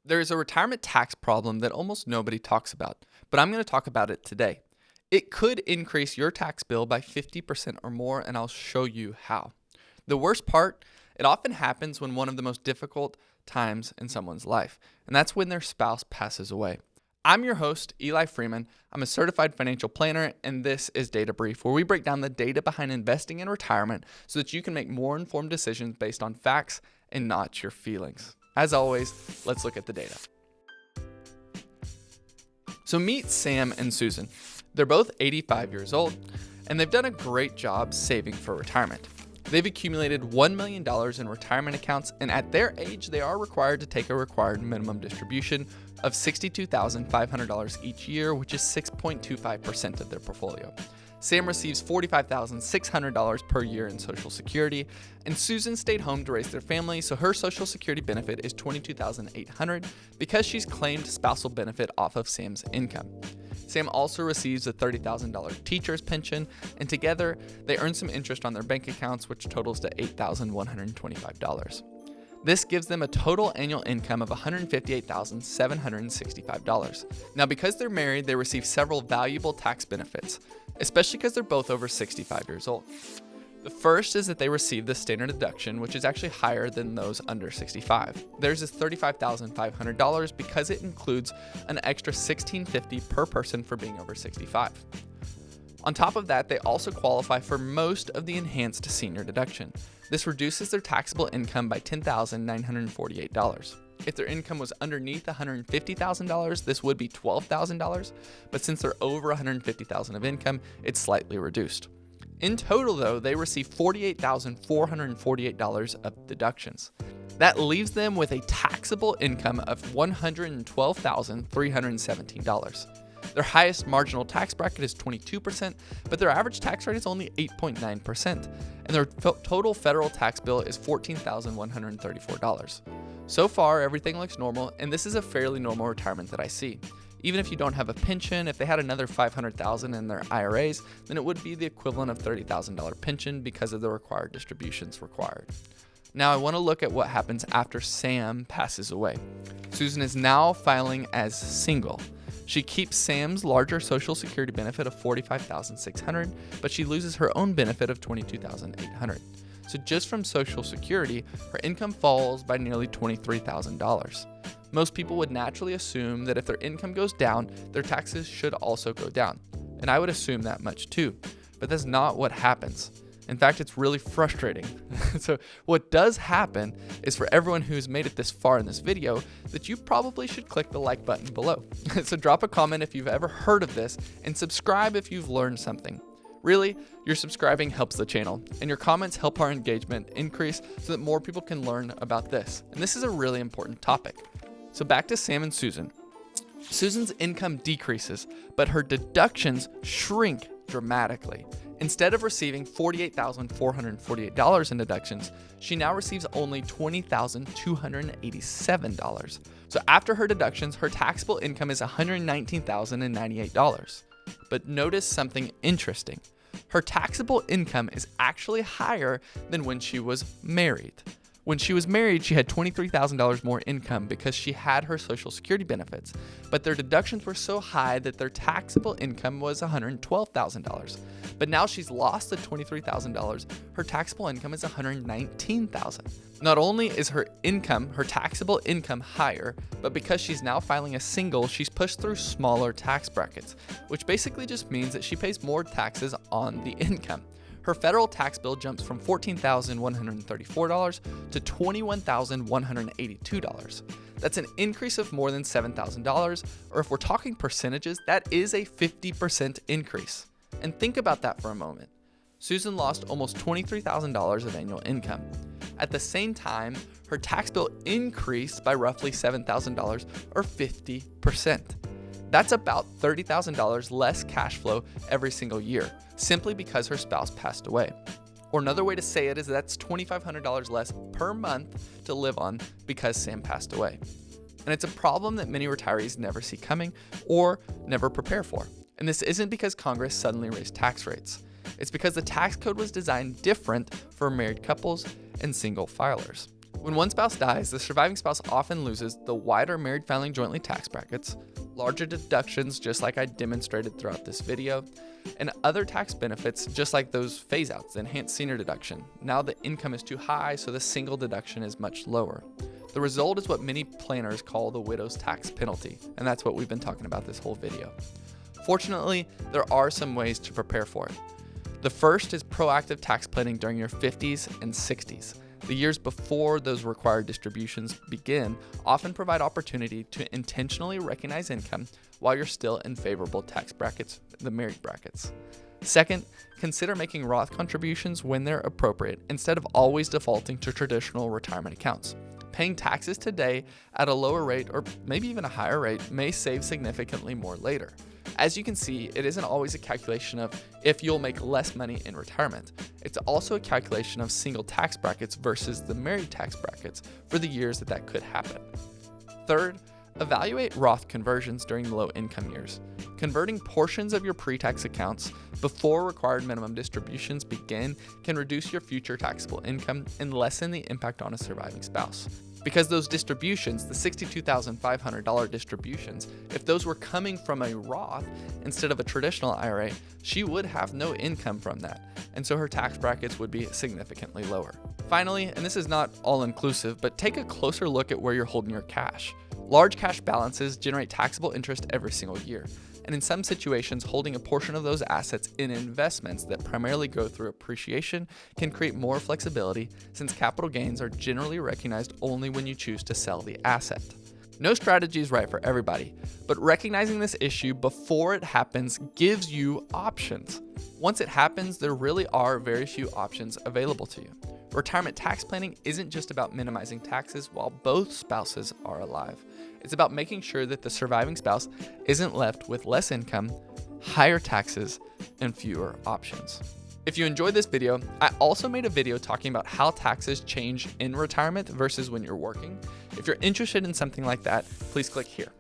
There is a retirement tax problem that almost nobody talks about, but I'm going to talk about it today. It could increase your tax bill by 50% or more, and I'll show you how. The worst part, it often happens when one of the most difficult times in someone's life, and that's when their spouse passes away. I'm your host, Eli Freeman. I'm a certified financial planner, and this is DataBrief, where we break down the data behind investing in retirement so that you can make more informed decisions based on facts and not your feelings. As always, let's look at the data. So meet Sam and Susan. They're both 85 years old, and they've done a great job saving for retirement. They've accumulated $1 million in retirement accounts, and at their age, they are required to take a required minimum distribution of $62,500 each year, which is 6.25% of their portfolio. Sam receives $45,600 per year in Social Security, and Susan stayed home to raise their family, so her Social Security benefit is $22,800 because she's claimed spousal benefit off of Sam's income. Sam also receives a $30,000 teacher's pension, and together they earn some interest on their bank accounts, which totals to $8,125. This gives them a total annual income of $158,765. Now, because they're married, they receive several valuable tax benefits, especially because they're both over 65 years old. The first is that they receive the standard deduction, which is actually higher than those under 65. Theirs is $35,500 because it includes an extra $1,650 per person for being over 65. On top of that, they also qualify for most of the enhanced senior deduction. This reduces their taxable income by $10,948. If their income was underneath $150,000, this would be $12,000, but since they're over $150,000 of income, it's slightly reduced. In total, though, they receive $48,448 of deductions. That leaves them with a taxable income of $112,317. Their highest marginal tax bracket is 22%, but their average tax rate is only 8.9%, and their total federal tax bill is $14,134. So far, everything looks normal, and this is a fairly normal retirement that I see. Even if you don't have a pension, if they had another $500,000 in their IRAs, then it would be the equivalent of $30,000 pension because of the required distributions required. Now I want to look at what happens after Sam passes away. Susan is now filing as single. She keeps Sam's larger Social Security benefit of $45,600, but she loses her own benefit of $22,800. So just from Social Security, her income falls by nearly $23,000. Most people would naturally assume that if their income goes down, their taxes should also go down. And I would assume that much too, but that's not what happens. In fact, it's really frustrating. So what does happen is for everyone who's made it this far in this video, that you probably should click the like button below. So drop a comment if you've ever heard of this, and subscribe if you've learned something. Really, your subscribing helps the channel, and your comments help our engagement increase so that more people can learn about this. And this is a really important topic. So back to Sam and Susan. Susan's income decreases, but her deductions shrink dramatically. Instead of receiving $48,448 in deductions, she now receives only $20,287. So after her deductions, her taxable income is $119,098. But notice something interesting. Her taxable income is actually higher than when she was married. When she was married, she had $23,000 more income because she had her Social Security benefits, but their deductions were so high that their taxable income was $112,000. But now she's lost the $23,000, her taxable income is $119,000. Not only is her taxable income higher, but because she's now filing as single, she's pushed through smaller tax brackets, which basically just means that she pays more taxes on the income. Her federal tax bill jumps from $14,134 to $21,182. That's an increase of more than $7,000, or if we're talking percentages, that is a 50% increase. And think about that for a moment. Susan lost almost $23,000 of annual income. At the same time, her tax bill increased by roughly $7,000, or 50%. That's about $30,000 less cash flow every single year, simply because her spouse passed away. Or another way to say it is that's $2,500 less per month to live on because Sam passed away. And it's a problem that many retirees never see coming or never prepare for. And this isn't because Congress suddenly raised tax rates. It's because the tax code was designed different for married couples and single filers. When one spouse dies, the surviving spouse often loses the wider married filing jointly tax brackets, larger deductions just like I demonstrated throughout this video, and other tax benefits just like those phase outs, the enhanced senior deduction. Now the income is too high, so the single deduction is much lower. The result is what many planners call the widow's tax penalty, and that's what we've been talking about this whole video. Fortunately, there are some ways to prepare for it. The first is proactive tax planning during your 50s and 60s. The years before those required distributions begin often provide opportunity to intentionally recognize income while you're still in favorable tax brackets, the married brackets. Second, consider making Roth contributions when they're appropriate instead of always defaulting to traditional retirement accounts. Paying taxes today at a lower rate or maybe even a higher rate may save significantly more later. As you can see, it isn't always a calculation of if you'll make less money in retirement. It's also a calculation of single tax brackets versus the married tax brackets for the years that could happen. Third, evaluate Roth conversions during low income years. Converting portions of your pre-tax accounts before required minimum distributions begin can reduce your future taxable income and lessen the impact on a surviving spouse. Because those distributions, the $62,500 distributions, if those were coming from a Roth instead of a traditional IRA, she would have no income from that, and so her tax brackets would be significantly lower. Finally, and this is not all inclusive, but take a closer look at where you're holding your cash. Large cash balances generate taxable interest every single year, and in some situations, holding a portion of those assets in investments that primarily go through appreciation can create more flexibility since capital gains are generally recognized only when you choose to sell the asset. No strategy is right for everybody, but recognizing this issue before it happens gives you options. Once it happens, there really are very few options available to you. Retirement tax planning isn't just about minimizing taxes while both spouses are alive. It's about making sure that the surviving spouse isn't left with less income, higher taxes, and fewer options. If you enjoyed this video, I also made a video talking about how taxes change in retirement versus when you're working. If you're interested in something like that, please click here.